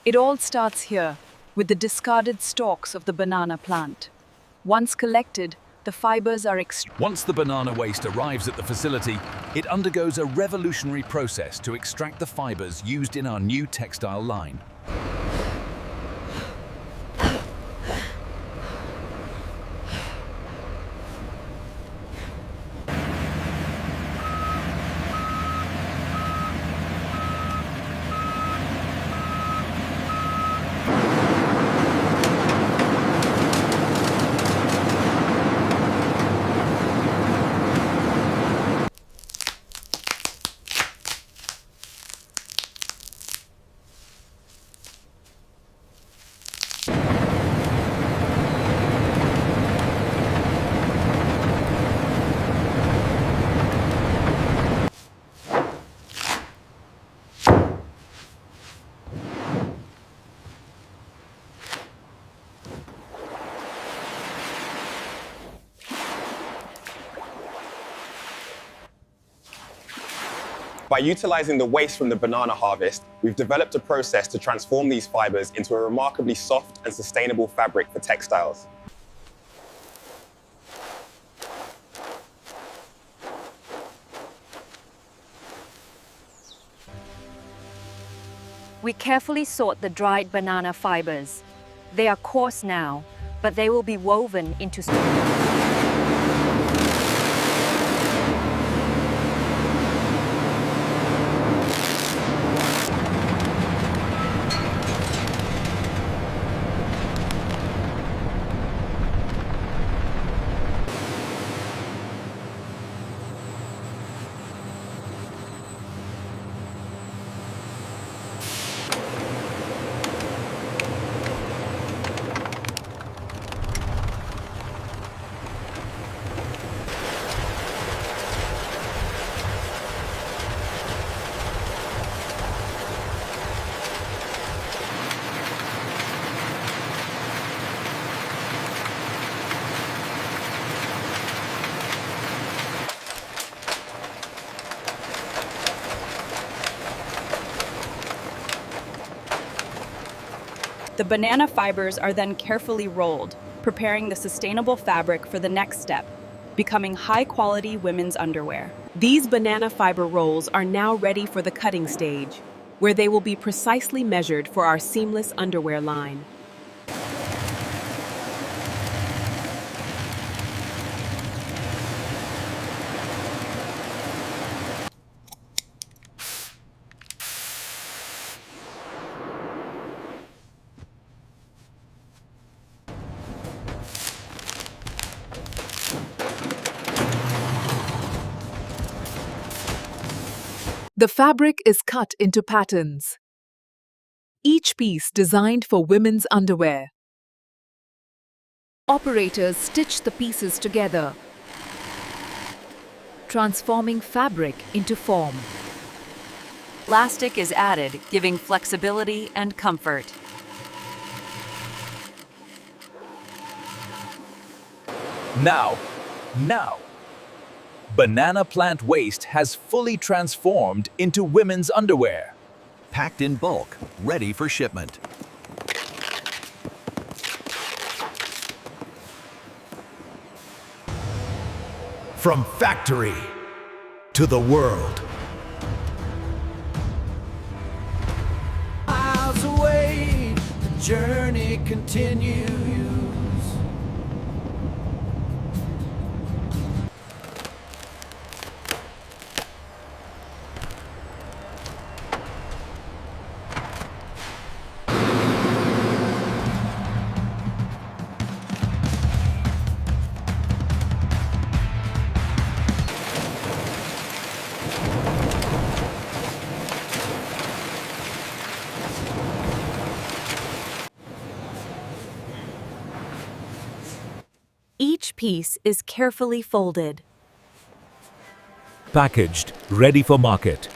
It all starts here, with the discarded stalks of the banana plant. Once collected, the fibers are Once the banana waste arrives at the facility, it undergoes a revolutionary process to extract the fibers used in our new textile line. By utilizing the waste from the banana harvest, we've developed a process to transform these fibers into a remarkably soft and sustainable fabric for textiles. We carefully sort the dried banana fibers. They are coarse now, but they will be woven into The banana fibers are then carefully rolled, preparing the sustainable fabric for the next step, becoming high-quality women's underwear. These banana fiber rolls are now ready for the cutting stage, where they will be precisely measured for our seamless underwear line. The fabric is cut into patterns, each piece designed for women's underwear. Operators stitch the pieces together, transforming fabric into form. Elastic is added, giving flexibility and comfort. Now, banana plant waste has fully transformed into women's underwear. Packed in bulk, ready for shipment. From factory to the world. Miles away, the journey continues. Each piece is carefully folded, Packaged, ready for market.